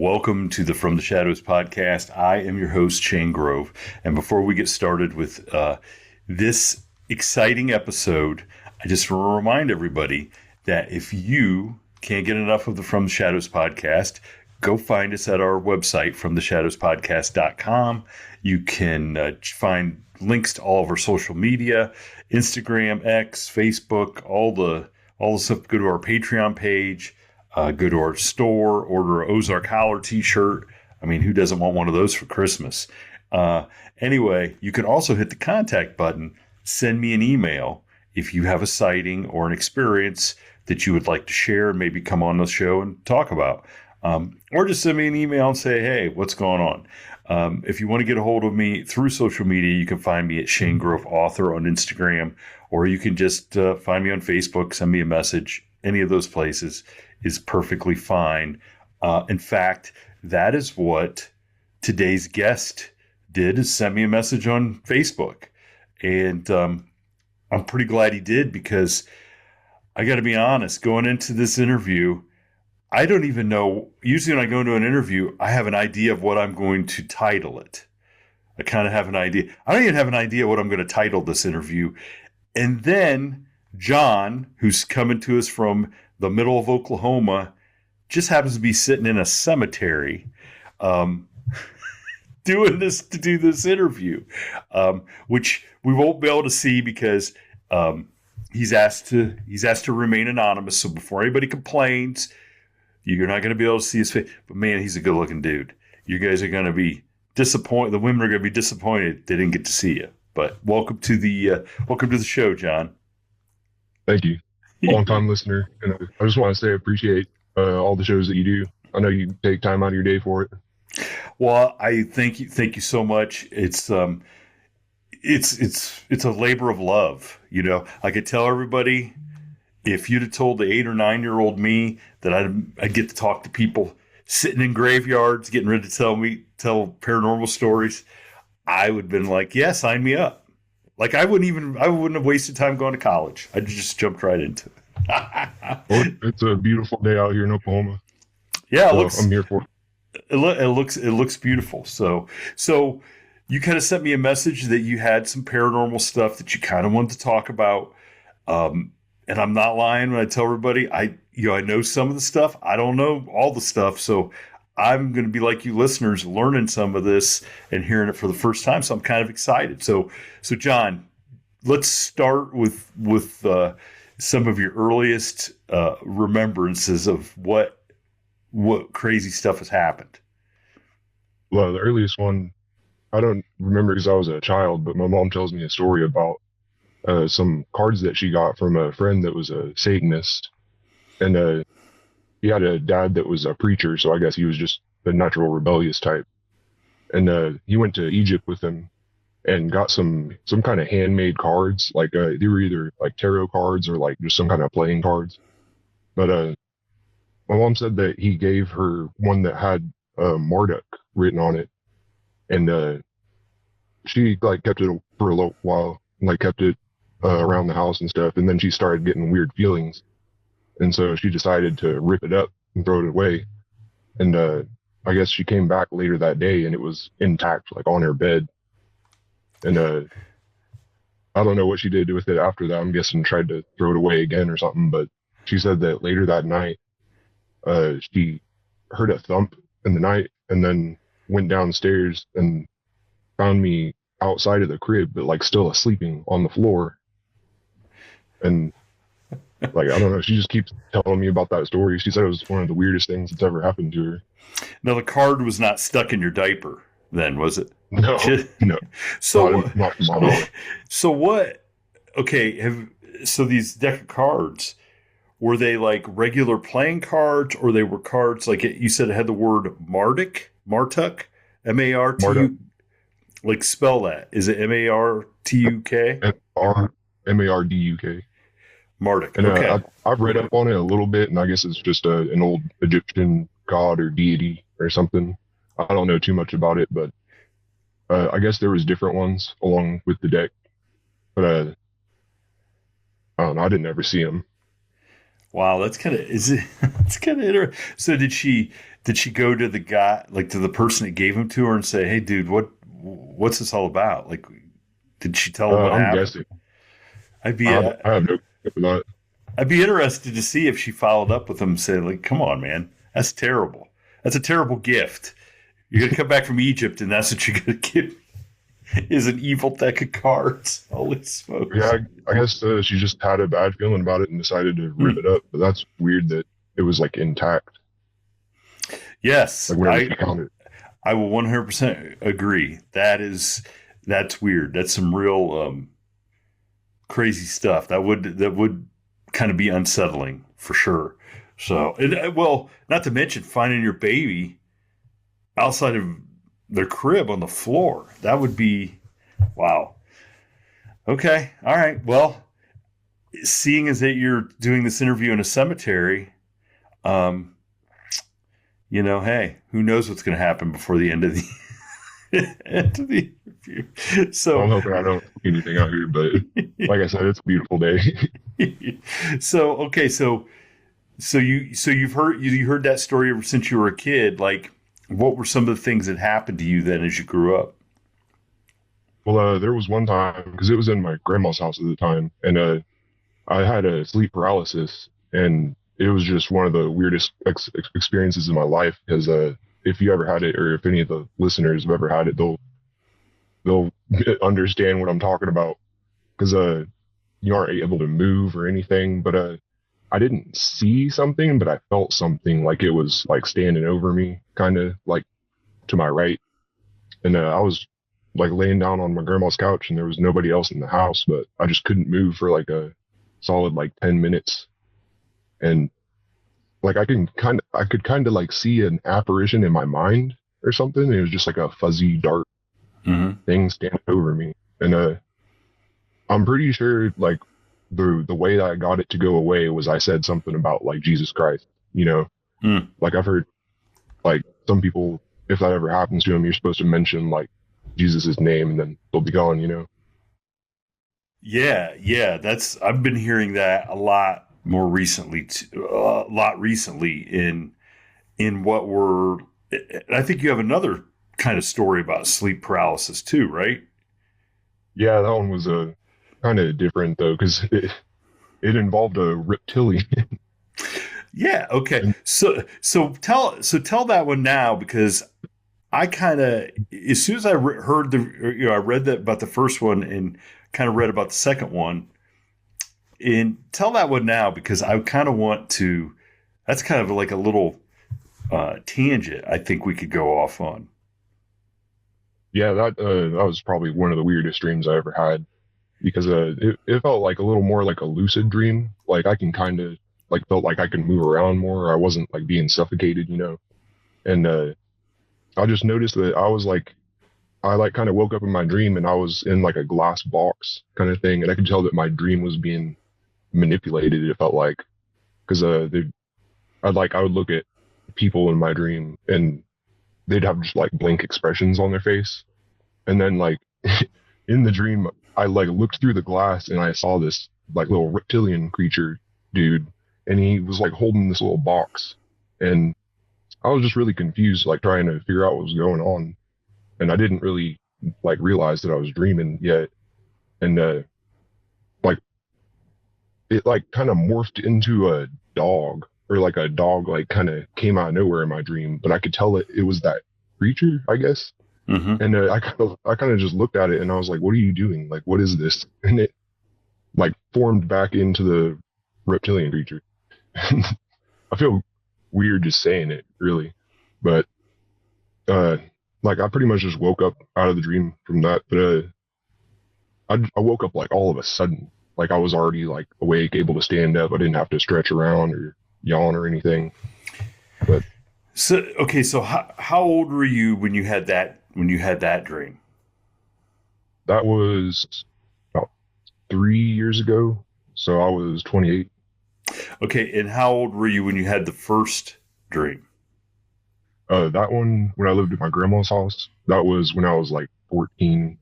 Welcome to the From the Shadows podcast. I am your host, Shane Grove. And before we get started with this exciting episode, I just want to remind everybody that if you can't get enough of the From the Shadows podcast, go find us at our website, fromtheshadowspodcast.com. You can find links to all of our social media, Instagram, X, Facebook, all the stuff. Go to our Patreon page. Go to our store, order an Ozark Howler t-shirt. I mean, who doesn't want one of those for Christmas? Anyway, you can also hit the contact button. Send me an email if you have a sighting or an experience that you would like to share and maybe come on the show and talk about. Or just send me an email and say, hey, what's going on? If you want to get a hold of me through social media, you can find me at Shane Grove Author on Instagram, or you can just find me on Facebook, send me a message. Any of those places is perfectly fine. In fact, that is what today's guest did, is send me a message on Facebook. And I'm pretty glad he did, because I got to be honest, going into this interview, I don't even know. Usually when I go into an interview, I have an idea of what I'm going to title it. I kind of have an idea. I don't even have an idea what I'm going to title this interview. And then John, who's coming to us from the middle of Oklahoma, just happens to be sitting in a cemetery doing this to do this interview, which we won't be able to see because he's asked to remain anonymous. So before anybody complains, you're not going to be able to see his face. But man, he's a good looking dude. You guys are going to be disappointed. The women are going to be disappointed they didn't get to see you. But welcome to the show, John. Thank you. Long time listener. And I just want to say I appreciate all the shows that you do. I know you take time out of your day for it. Well, I thank you so much. It's a labor of love. You know, I could tell everybody, if you'd have told the 8 or 9 year old me that I'd get to talk to people sitting in graveyards, getting ready to tell paranormal stories, I would have been like, yeah, sign me up. Like I wouldn't have wasted time going to college. I just jumped right into it. Well, it's a beautiful day out here in Oklahoma. Yeah, so I'm here for it. It looks beautiful. So you kind of sent me a message that you had some paranormal stuff that you kind of wanted to talk about. And I'm not lying when I tell everybody I know some of the stuff. I don't know all the stuff. So I'm going to be like you listeners, learning some of this and hearing it for the first time. So I'm kind of excited. So John, let's start with some of your earliest remembrances of what crazy stuff has happened. Well, the earliest one, I don't remember because I was a child, but my mom tells me a story about some cards that she got from a friend that was a Satanist. And he had a dad that was a preacher, so I guess he was just a natural rebellious type. And he went to Egypt with him and got some kind of handmade cards, like they were either like tarot cards or like just some kind of playing cards. But my mom said that he gave her one that had Marduk written on it, and she like kept it for a little while, like kept it around the house and stuff, and then she started getting weird feelings. And so she decided to rip it up and throw it away. And I guess she came back later that day and it was intact, like on her bed. And I don't know what she did with it after that. I'm guessing tried to throw it away again or something. But she said that later that night, she heard a thump in the night and then went downstairs and found me outside of the crib, but like still sleeping on the floor. And like, I don't know. She just keeps telling me about that story. She said it was one of the weirdest things that's ever happened to her. Now, the card was not stuck in your diaper then, was it? No, no. So what, okay, so these deck of cards, were they like regular playing cards, or they were cards like you said it had the word Marduk, M-A-R-T-U, like spell that. Is it M-A-R-T-U-K? M-A-R-D-U-K. Marduk. And okay. I've read up on it a little bit, and I guess it's just an old Egyptian god or deity or something. I don't know too much about it, but I guess there was different ones along with the deck. But I don't know. I didn't ever see them. Wow, that's kind of is it? It's kind of interesting. So did she go to the guy, like to the person that gave him to her, and say, "Hey, dude, what's this all about?" Like, did she tell him what I'm happened? guessing. I'd be uh, I have no clue for that. I'd be interested to see if she followed up with him and said, like, "Come on, man, that's terrible. That's a terrible gift. You're gonna come back from Egypt, and that's what you're gonna get is an evil deck of cards." Holy Yeah, smokes! I guess she just had a bad feeling about it and decided to rip Hmm. it up. But that's weird that it was like intact, Yes, like whenever she found it. I will 100% agree. That's weird. That's some real crazy stuff. That would kind of be unsettling for sure. So, well, not to mention finding your baby outside of their crib on the floor. That would be wow. Okay, all right. Well, seeing as that you're doing this interview in a cemetery, um, hey, who knows what's going to happen before the end of the end of the interview? Well, I'm So, hoping I don't see anything out here, but like I said, it's a beautiful day. so okay, you've heard that story ever since you were a kid. Like, what were some of the things that happened to you then as you grew up? Well, there was one time because it was in my grandma's house at the time, and I had a sleep paralysis, and it was just one of the weirdest experiences in my life. Because if you ever had it, or if any of the listeners have ever had it, they'll understand what I'm talking about. Because you aren't able to move or anything, but I didn't see something, but I felt something like it was like standing over me, kind of like to my right. And I was like laying down on my grandma's couch and there was nobody else in the house, but I just couldn't move for like a solid like 10 minutes. And like I could kind of like see an apparition in my mind or something. It was just like a fuzzy dark Mm-hmm. thing standing over me. And I'm pretty sure like the way that I got it to go away was I said something about like Jesus Christ, you know, Mm. like I've heard like some people, if that ever happens to them, you're supposed to mention like Jesus's name and then they'll be gone, you know? Yeah, yeah. That's I've been hearing that a lot more recently. A lot recently in what were. I think you have another kind of story about sleep paralysis too, right? Yeah, that one was a kind of different though, because it involved a reptilian. Yeah. Okay. And So tell that one now because I kind of as soon as heard I read that about the first one and kind of read about the second one and tell that one now because I kind of want to. That's kind of like a little tangent. I think we could go off on. yeah, that was probably one of the weirdest dreams I ever had because it felt like a little more like a lucid dream. Like I can kind of like felt like I could move around more. I wasn't like being suffocated, you know. And I just noticed that I like kind of woke up in my dream and I was in like a glass box kind of thing, and I could tell that my dream was being manipulated. It felt like because I would look at people in my dream and they'd have just like blank expressions on their face, and then like in the dream I like looked through the glass and I saw this like little reptilian creature dude, and he was like holding this little box, and I was just really confused, like trying to figure out what was going on, and I didn't really like realize that I was dreaming yet, and like it like kind of morphed into a dog, or like a dog like kind of came out of nowhere in my dream, but I could tell it was that creature, I guess. Mm-hmm. And I kind of just looked at it and I was like, what are you doing? Like, what is this? And it like formed back into the reptilian creature. I feel weird just saying it, really, but uh like I pretty much just woke up out of the dream from that. But I woke up like all of a sudden, like I was already like awake, able to stand up. I didn't have to stretch around or yawn or anything. But So okay, so how old were you when you had that dream? that was about 3 years ago. So I was 28. Okay, and how old were you when you had the first dream? That one, when I lived at my grandma's house, that was when I was like 14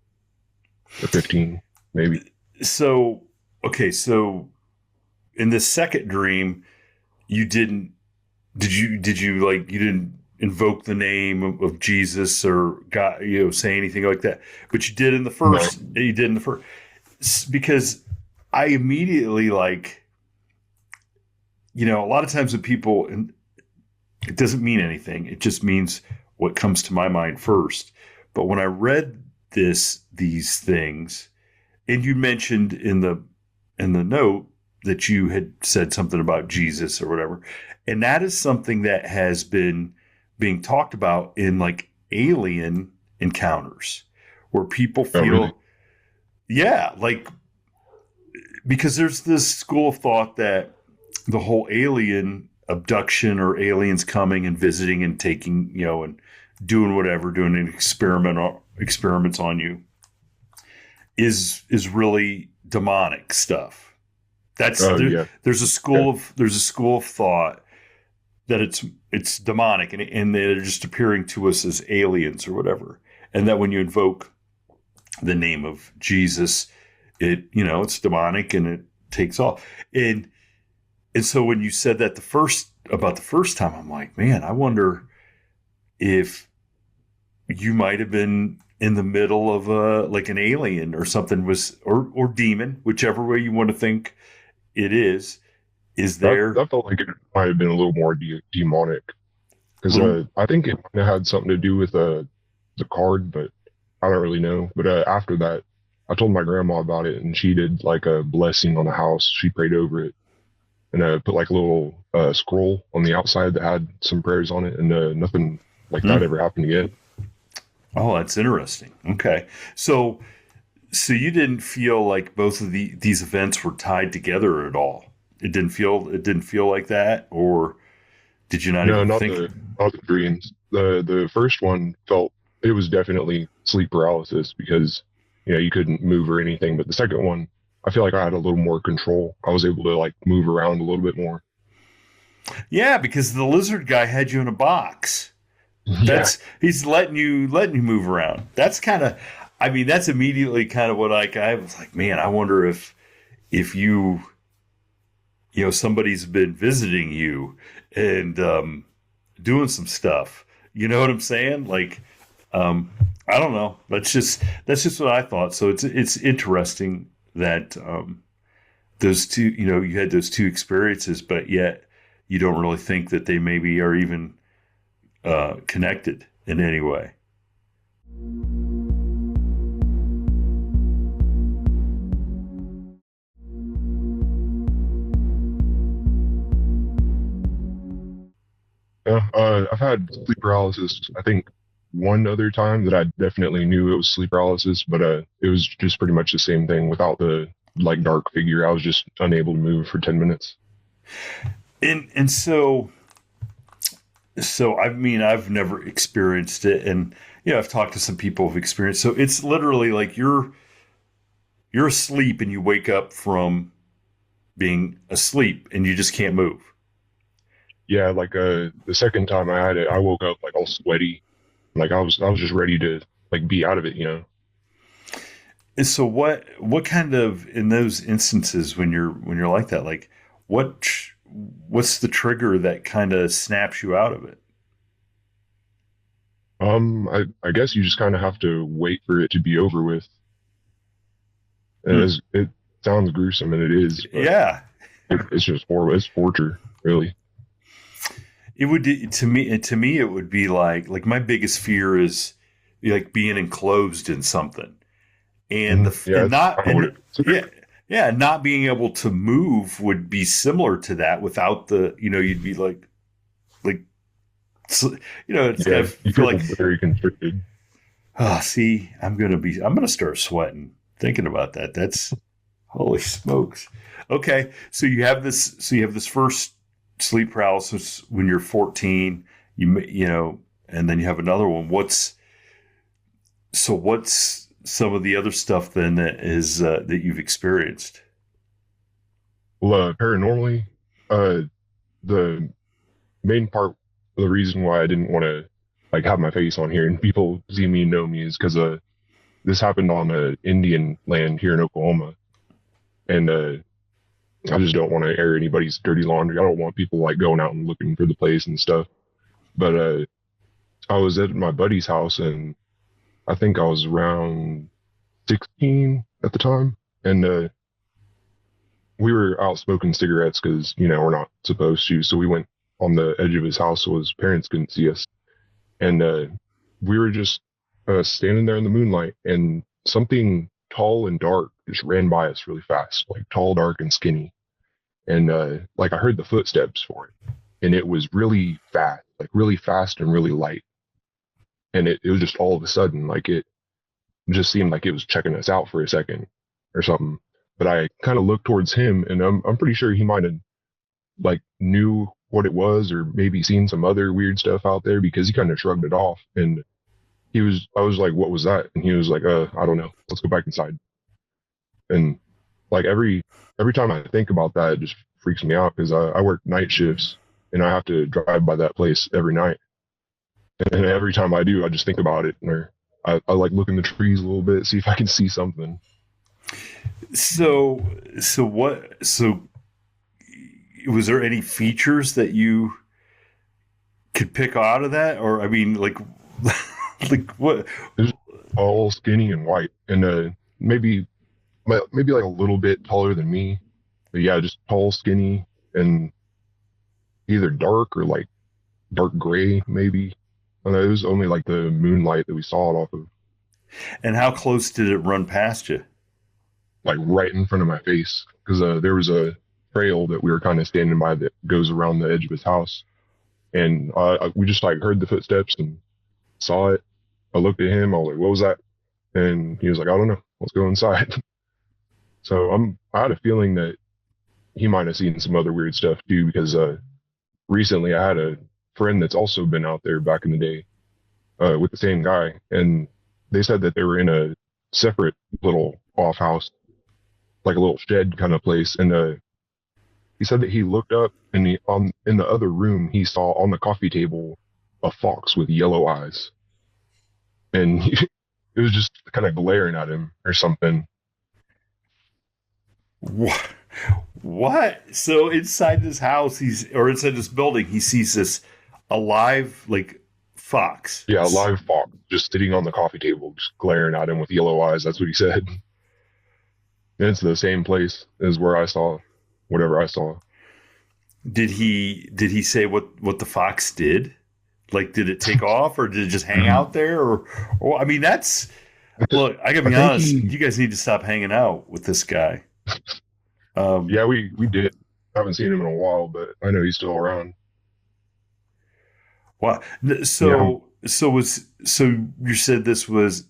or 15, maybe. So okay, so in the second dream, you didn't, did you like, you didn't invoke the name of Jesus or God, say anything like that, but No. you did in the first, because I immediately like, a lot of times when people, and it doesn't mean anything. It just means what comes to my mind first. But when I read these things, and you mentioned in the note that you had said something about Jesus or whatever, and that is something that has been being talked about in like alien encounters, where people Oh, really? feel, yeah, like, because there's this school of thought that the whole alien abduction or aliens coming and visiting and taking, and doing whatever, doing an experiments on you is really demonic stuff. Oh, yeah. Yeah. There's a school of thought that it's demonic, and they're just appearing to us as aliens or whatever. And that when you invoke the name of Jesus, it's demonic and it takes off. And so when you said that the first time, I'm like, man, I wonder if you might have been in the middle of like an alien or something, or demon, whichever way you want to think it is. Is there That felt like it might have been a little more demonic a because little? I think it might have had something to do with the card, but I don't really know. But after that, I told my grandma about it, and she did like a blessing on the house. She prayed over it and put like a little scroll on the outside that had some prayers on it, and nothing like that Hmm? ever happened again. Oh, that's interesting. Okay, so you didn't feel like both of these events were tied together at all. It didn't feel like that, or did you not No, even think? not the dreams. The first one felt it was definitely sleep paralysis because you couldn't move or anything. But the second one, I feel like I had a little more control. I was able to like move around a little bit more. Yeah, because the lizard guy had you in a box. Yeah. He's letting you move around. That's kind of, I mean, that's immediately kind of what I was like, man, I wonder if somebody's been visiting you and doing some stuff. You know what I'm saying? Like, um, I don't know. That's just what I thought. So it's interesting that those two, you had those two experiences, but yet you don't really think that they maybe are even connected in any way. Yeah, I've had sleep paralysis. I think one other time that I definitely knew it was sleep paralysis, but it was just pretty much the same thing without the like dark figure. I was just unable to move for 10 minutes. And so I mean, I've never experienced it, and I've talked to some people who've experienced. So it's literally like you're asleep and you wake up from being asleep and you just can't move. Yeah, like the second time I had it, I woke up like all sweaty, like I was just ready to like be out of it. And so what kind of, in those instances when you're like that, like what what's the trigger that kind of snaps you out of it? I guess you just kind of have to wait for it to be over with. Hmm. It sounds gruesome, and it is, but Yeah, it's just horrible. It's torture, really. it would, to me it would be like my biggest fear is like being enclosed in something, and the Yeah, and it's not kind of what and it is. yeah, yeah, not being able to move would be similar to that without the, you'd be like so, it's kind Yeah, of you feel feel like, very constricted. see, I'm gonna start sweating thinking about that. That's, holy smokes. Okay, so you have this first sleep paralysis when you're 14. And then you have another one. What's some of the other stuff then that you've experienced? Well, paranormally, uh, the main part of the reason why I didn't want to like have my face on here and people see me and know me is because this happened on Indian land here in Oklahoma, and I just don't want to air anybody's dirty laundry. I don't want people like going out and looking for the place and stuff. But I was at my buddy's house, and I think I was around 16 at the time, and we were out smoking cigarettes because we're not supposed to. So we went on the edge of his house so his parents couldn't see us, and we were just standing there in the moonlight, and something tall and dark just ran by us really fast, like tall, dark, and skinny. And like I heard the footsteps for it, and it was really fast, like really fast and really light. And it was just all of a sudden, like it just seemed like it was checking us out for a second or something. But I kind of looked towards him, and I'm pretty sure he might have like knew what it was, or maybe seen some other weird stuff out there, because he kind of shrugged it off. And I was like, "What was that?" And he was like, I don't know. Let's go back inside." And like every time I think about that, it just freaks me out because I work night shifts, and I have to drive by that place every night. And every time I do, I just think about it, or I like look in the trees a little bit, see if I can see something. So, so was there any features that you could pick out of that? Or, I mean, like, like what? It was all skinny and white, and maybe like a little bit taller than me, but yeah, just tall, skinny, and either dark or like dark gray, maybe. I don't know, it was only like the moonlight that we saw it off of, And how close did it run past you? like right in front of my face, because there was a trail that we were kind of standing by that goes around the edge of his house, and we just like heard the footsteps and saw it. I looked at him. I was like, "What was that?" And he was like, "I don't know. Let's go inside." So I had a feeling that he might have seen some other weird stuff too, because recently I had a friend that's also been out there back in the day with the same guy, and they said that they were in a separate little off house, like a little shed kind of place, and he said that he looked up, and in the other room he saw on the coffee table a fox with yellow eyes, and it was just kind of glaring at him or something. What? What? So inside this house, or inside this building, he sees this alive, like, fox. Yeah, a live fox just sitting on the coffee table, just glaring at him with yellow eyes. That's what he said. And it's the same place as where I saw whatever I saw. Did he say what the fox did? Like, did it take off, or did it just hang out there? Or I mean, that's look. I gotta I be think honest. You guys need to stop hanging out with this guy. yeah, we did. I haven't seen him in a while, but I know he's still around. What? Yeah, So you said this was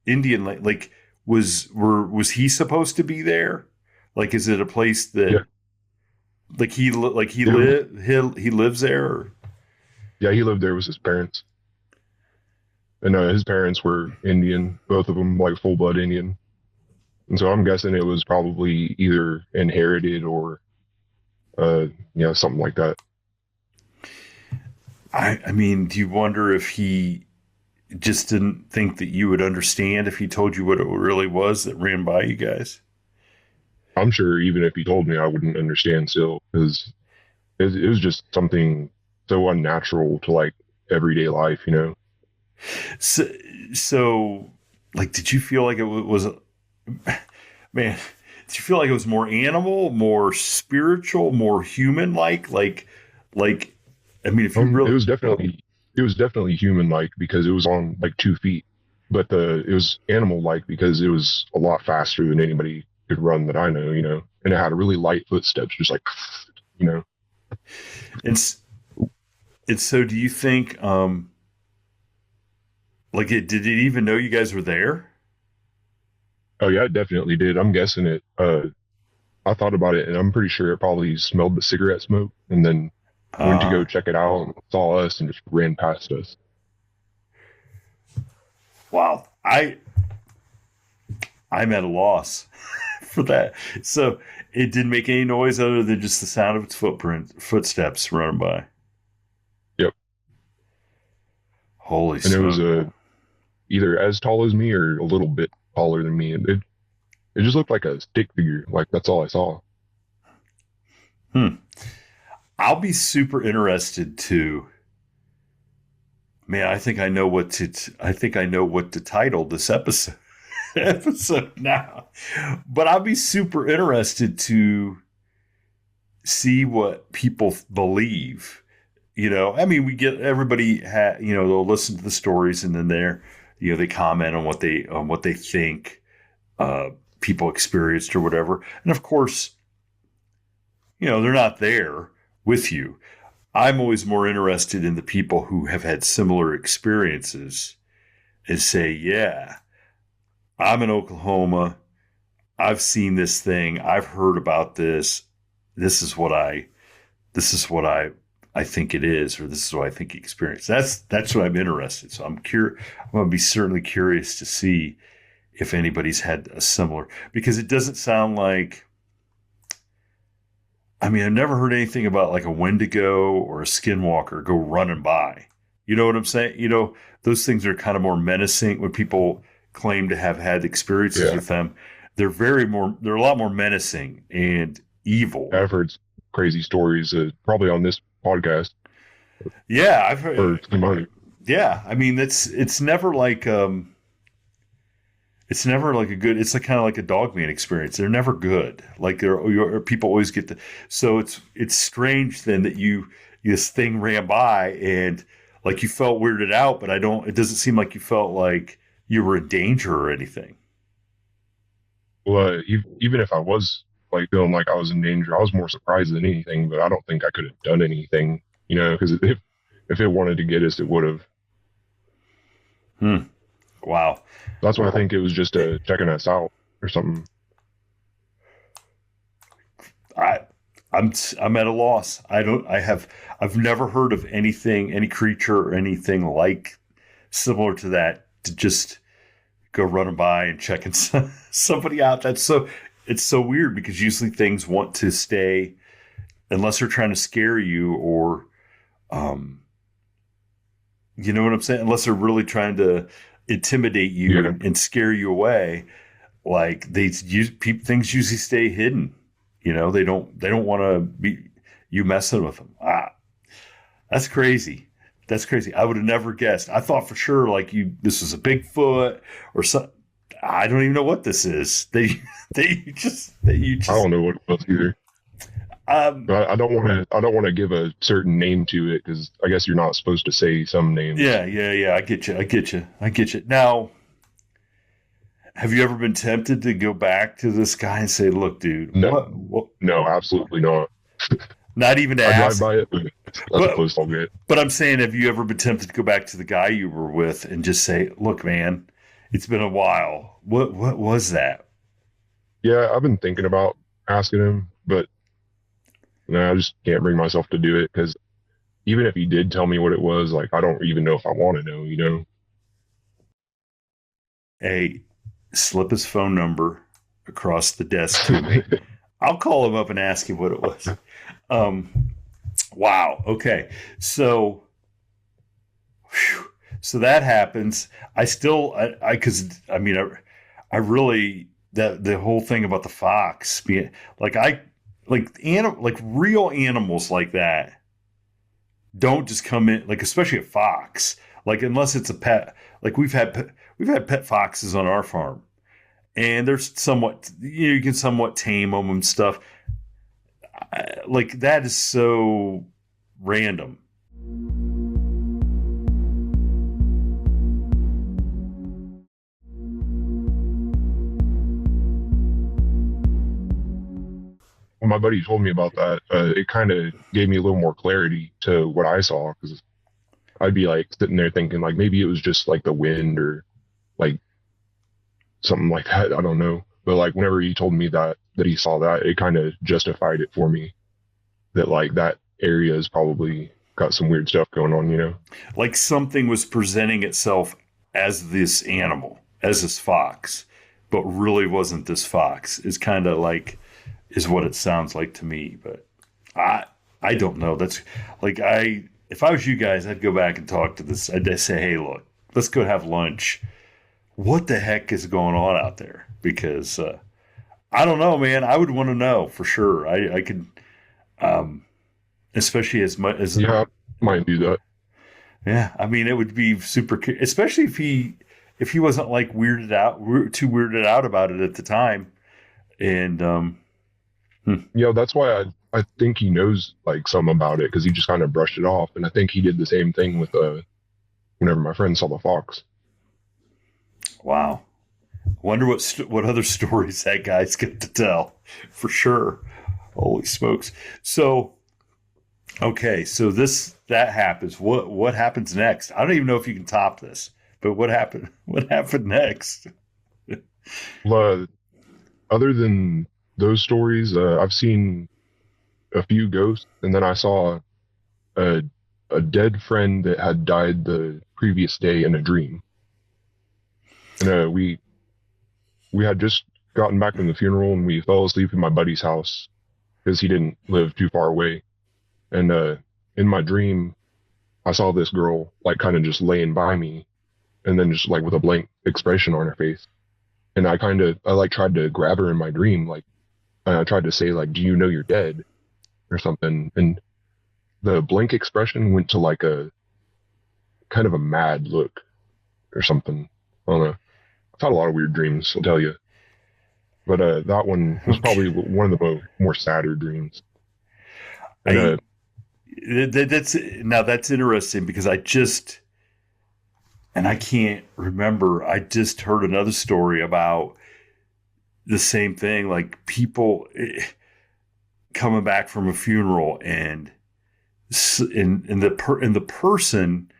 Indian, like was he supposed to be there? Like, is it a place yeah, that like yeah, he lives there? Or? yeah. He lived there with his parents, and his parents were Indian, both of them like full blood Indian. And so I'm guessing it was probably either inherited or, uh, something like that. I mean, do you wonder if he just didn't think that you would understand if he told you what it really was that ran by you guys? I'm sure even if he told me, I wouldn't understand still, because it was just something so unnatural to like everyday life. So, so like, did you feel like it was man? Did you feel like it was more animal, more spiritual, more human like? I mean, if you It really was definitely human like because it was on like 2 feet, but it was animal like because it was a lot faster than anybody could run that I know, and it had really light footsteps, just like, you know. it's it's so. Do you think like did it even know you guys were there? Oh yeah, it definitely did. I'm guessing it. I thought about it, and I'm pretty sure it probably smelled the cigarette smoke, and then went to go Uh check it out, and saw us, and just ran past us. wow. I'm at a loss for that. So it didn't make any noise other than just the sound of its footsteps running by. Yep, Holy and it was smoke! either as tall as me or a little bit taller than me, and it just looked like a stick figure. Like that's all I saw. Hmm. I'll be super interested to. Man, I think I know what to title this episode episode now. But I'll be super interested to see what people believe. I mean, we get everybody they'll listen to the stories, and then they comment on what they think uh, people experienced or whatever. And of course, they're not there with you. I'm always more interested in the people who have had similar experiences and say, yeah, I'm in Oklahoma. I've seen this thing. I've heard about this. This is what I think it is, or this is what I think he experienced. That's what I'm interested. So I'm going to be certainly curious to see if anybody's had a similar, because it doesn't sound like, I mean, I've never heard anything about like a Wendigo or a Skinwalker go running by. You know what I'm saying? Those things are kind of more menacing when people claim to have had experiences with them. They're they're a lot more menacing and evil. I've heard crazy stories, probably on this podcast. Yeah, I've heard. Or somebody. Yeah, I mean, it's never like it's never like a good. It's like kind of like a Dogman experience. They're never good. Like people always get So it's strange then that this thing ran by and like you felt weirded out, but It doesn't seem like you felt like you were in danger or anything. Well, even if I was like feeling like I was in danger, I was more surprised than anything. But I don't think I could have done anything, because if it wanted to get us, it would have. Wow. That's why I think it was just checking us out or something. I'm at a loss. I've never heard of any creature or anything like similar to that to just go running by and checking somebody out. It's so weird because usually things want to stay unless they're trying to scare you or, you know what I'm saying? Unless they're really trying to intimidate you and scare you away. Like things usually stay hidden. They don't want to be you messing with them. That's crazy. That's crazy. I would have never guessed. I thought for sure this was a Bigfoot or something. I don't even know what this is. They just. I don't know what it was either. I don't want to give a certain name to it because I guess you're not supposed to say some names. Yeah. I get you. Now, have you ever been tempted to go back to this guy and say, "Look, dude, no, no, absolutely not." Not even to I ask. drive by it, but that's the closest I'll get. But I'm saying, have you ever been tempted to go back to the guy you were with and just say, "Look, man, it's been a while. What was that?" Yeah, I've been thinking about asking him, but no, I just can't bring myself to do it because even if he did tell me what it was, like I don't even know if I want to know. Hey, slip his phone number across the desk to me. I'll call him up and ask him what it was. Wow. Okay. So that happens. I really, the whole thing about the fox being real animals like that don't just come in, like, especially a fox, like, unless it's a pet, like we've had pet foxes on our farm and they're somewhat, you can somewhat tame them and stuff. Like that is so random. When my buddy told me about that, it kind of gave me a little more clarity to what I saw because I'd be like sitting there thinking like maybe it was just like the wind or like something like that. I don't know. But like whenever he told me that he saw that, it kind of justified it for me that like that area has probably got some weird stuff going on. Like something was presenting itself as this animal, as this fox, but really wasn't this fox. It's kind of like, is what it sounds like to me. But I don't know. That's like, if I was you guys, I'd go back and talk to this. I'd say, hey, look, let's go have lunch. What the heck is going on out there? Because I don't know, man. I would want to know for sure. um, especially as much as Yeah, I might do that. yeah. I mean, it would be super, especially if he wasn't like too weirded out about it at the time. And hmm, Yeah, that's why I think he knows like some about it because he just kind of brushed it off, and I think he did the same thing with whenever my friend saw the fox. wow. Wonder what other stories that guy's got to tell for sure. Holy smokes! So okay, so that happens. What happens next? I don't even know if you can top this. But what happened? What happened next? Uh, Other than those stories, I've seen a few ghosts, and then I saw a a dead friend that had died the previous day in a dream. And we had just gotten back from the funeral, and we fell asleep in my buddy's house because he didn't live too far away. And in my dream, I saw this girl like kind of just laying by me, and then just like with a blank expression on her face. And I like tried to grab her in my dream, like I tried to say like, "Do you know you're dead?" or something. And the blank expression went to like a kind of a mad look or something. I don't know. I've had a lot of weird dreams, I'll tell you. But that one was Okay. probably one of the more sadder dreams. And I that's now that's interesting because I can't remember. I just heard another story about the same thing, like people coming back from a funeral and the person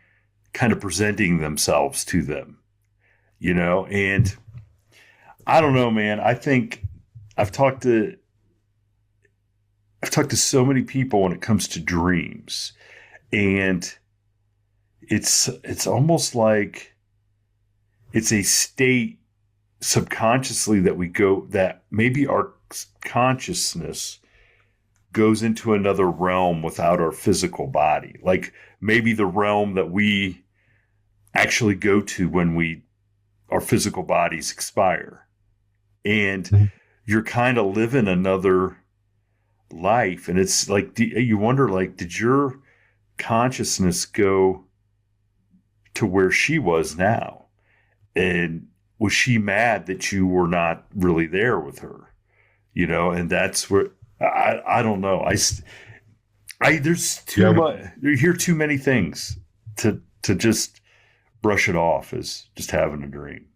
kind of presenting themselves to them, and I don't know, man. I think I've talked to I've talked to so many people when it comes to dreams, and it's almost like it's a state subconsciously that maybe our consciousness goes into another realm without our physical body, like maybe the realm that we actually go to when our physical bodies expire, and Mhm. you're kind of living another life. And it's like you wonder, like, did your consciousness go to where she was now, and was she mad that you were not really there with her, and that's where I don't know. There's Yeah, too much. You hear too many things to just brush it off as just having a dream.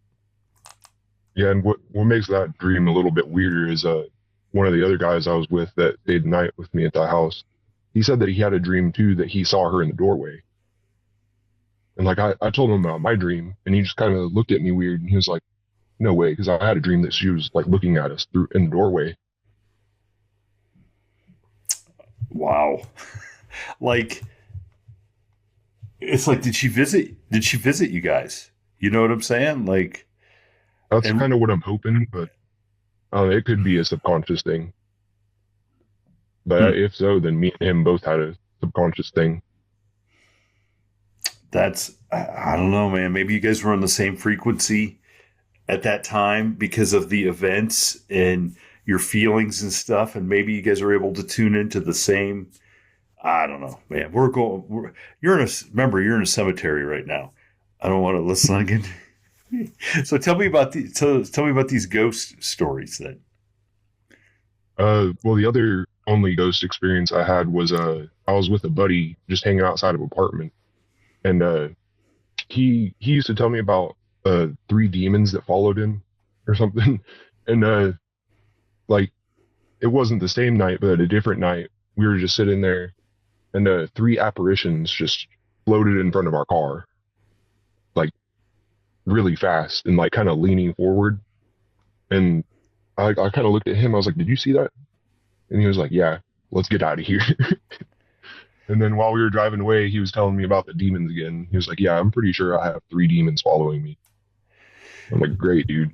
yeah. And what makes that dream a little bit weirder is one of the other guys I was with that stayed the night with me at the house. He said that he had a dream too that he saw her in the doorway. And like I told him about my dream, and he just kind of looked at me weird, and he was like, "No way," because I had a dream that she was like looking at us through in the doorway. Wow. Like, it's like, did she visit you guys? You know what I'm saying? Like, That's and kind of what I'm hoping, but it could be a subconscious thing. But hmm, if so, then me and him both had a subconscious thing. that's I don't know, man. Maybe you guys were on the same frequency at that time because of the events and your feelings and stuff, and maybe you guys are able to tune into the same. I don't know, man. Remember, you're in a cemetery right now. I don't want to listen again. So tell me about these ghost stories then. Well, the other only ghost experience I had was I was with a buddy just hanging outside of an apartment, and he used to tell me about three demons that followed him or something, and like it wasn't the same night, but a different night we were just sitting there, and three apparitions just floated in front of our car, like really fast and like kind of leaning forward, and I kind of looked at him. I was like, "Did you see that?" And he was like, "Yeah, let's get out of here." And then while we were driving away, he was telling me about the demons again. He was like, "Yeah, I'm pretty sure I have three demons following me." I'm like, "Great, dude."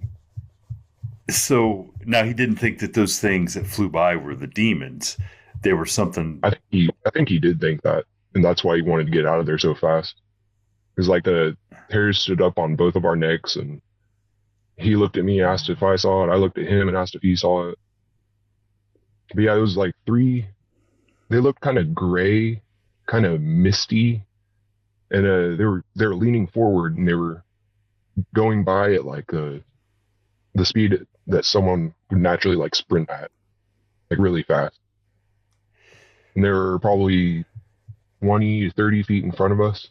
So now he didn't think that those things that flew by were the demons. They were something. I think he did think that, and that's why he wanted to get out of there so fast. Because like the hairs stood up on both of our necks, and he looked at me, asked if I saw it. I looked at him and asked if he saw it. But yeah, it was like three. they looked kind of gray, kind of misty, and they were leaning forward, and they were going by at like the speed that someone would naturally like sprint at, like really fast. And they were probably 20 to 30 feet in front of us.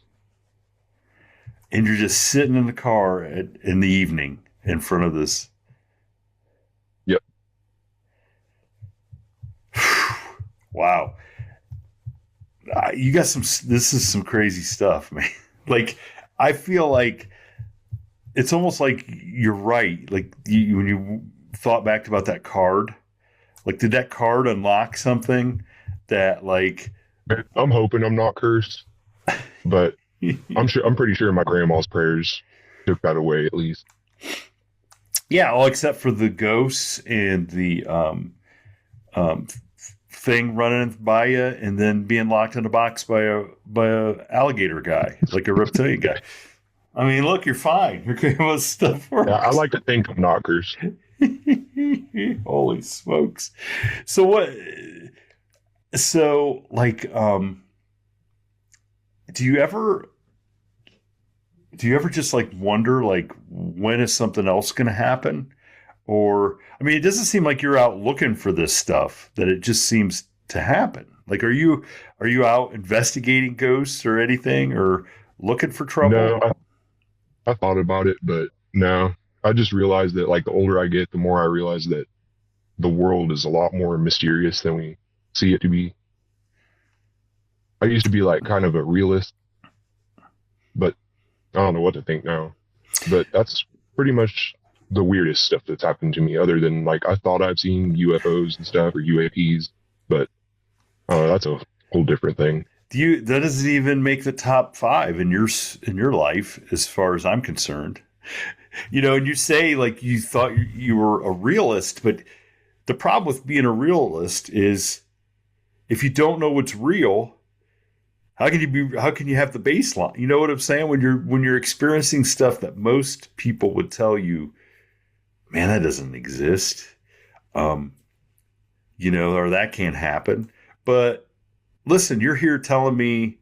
And you're just sitting in the car in the evening in front of this. Yep. Wow. You got this is some crazy stuff, man. Like, I feel like it's almost like you're right. Like, when you thought back about that card, like, did that card unlock something that, like, I'm hoping I'm not cursed, but I'm pretty sure my grandma's prayers took that away at least. Yeah, all except for the ghosts and the thing running by you, and then being locked in a box by a alligator guy, like a reptilian guy. I mean, look, you're fine. Your grandma's stuff works. Yeah, I like to think I'm not cursed. Holy smokes! So what? So like, do you ever just like wonder, like, when is something else going to happen? Or, I mean, it doesn't seem like you're out looking for this stuff, that it just seems to happen. Like, are you out investigating ghosts or anything, or looking for trouble? No, I thought about it, but no. I just realized that, like, the older I get, the more I realize that the world is a lot more mysterious than we see it to be. I used to be like kind of a realist, but I don't know what to think now. But that's pretty much the weirdest stuff that's happened to me, other than, like, I thought I've seen UFOs and stuff, or UAPs, but that's a whole different thing. That doesn't even make the top 5 in your life, as far as I'm concerned. You know, and you say, like, you thought you were a realist, but the problem with being a realist is, if you don't know what's real, how can you have the baseline? You know what I'm saying? When you're experiencing stuff that most people would tell you, man, that doesn't exist. You know, or that can't happen. But listen, you're here telling me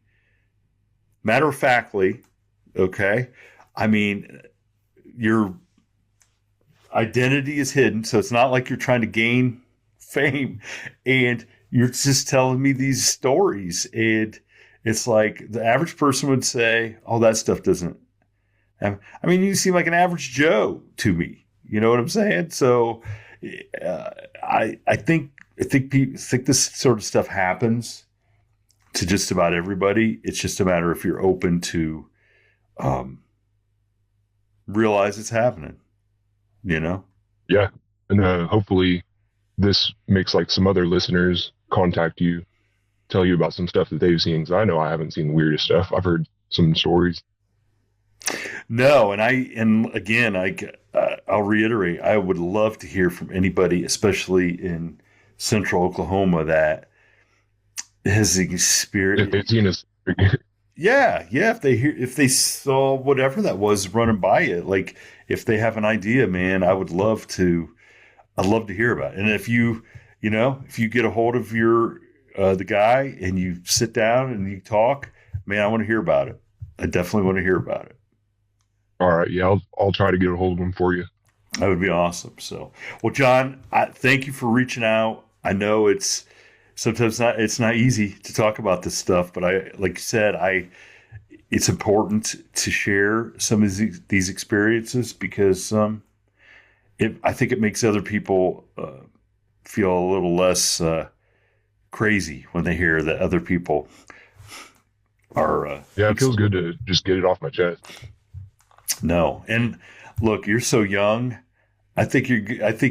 matter of factly, okay? I mean, your identity is hidden, so it's not like you're trying to gain fame, and you're just telling me these stories. And it's like the average person would say, oh, that stuff doesn't have, I mean, you seem like an average Joe to me. You know what I'm saying? So I think people think this sort of stuff happens to just about everybody. It's just a matter if you're open to realize it's happening, you know? Yeah. And hopefully this makes, like, some other listeners contact you, tell you about some stuff that they've seen. Because I know I haven't seen the weirdest stuff. I've heard some stories. No, and again, I'll reiterate, I would love to hear from anybody, especially in Central Oklahoma, that has experienced. If they've seen us. Yeah. If they saw whatever that was running by it, like, if they have an idea, man, I'd love to hear about it. And if you get a hold of the guy and you sit down and you talk, man, I want to hear about it. I definitely want to hear about it. All right. Yeah, I'll try to get a hold of him for you. That would be awesome. So, well, John, thank you for reaching out. I know it's sometimes not easy to talk about this stuff, but like you said, it's important to share some of these experiences, because I think it makes other people feel a little less crazy when they hear that other people are. Yeah, it feels good to just get it off my chest. No, and look, you're so young. I think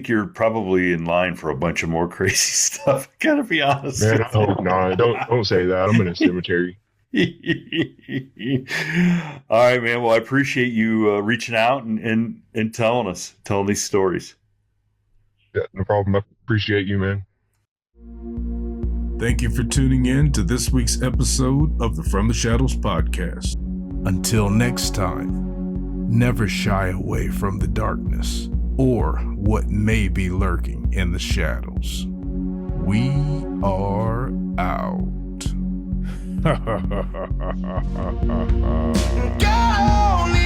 you're probably in line for a bunch of more crazy stuff. I gotta be honest. Man, I hope not. Don't say that. I'm in a cemetery. All right, man. Well, I appreciate you reaching out and telling these stories. Yeah, no problem. I appreciate you, man. Thank you for tuning in to this week's episode of the From the Shadows podcast. Until next time, never shy away from the darkness or what may be lurking in the shadows. We are out. God only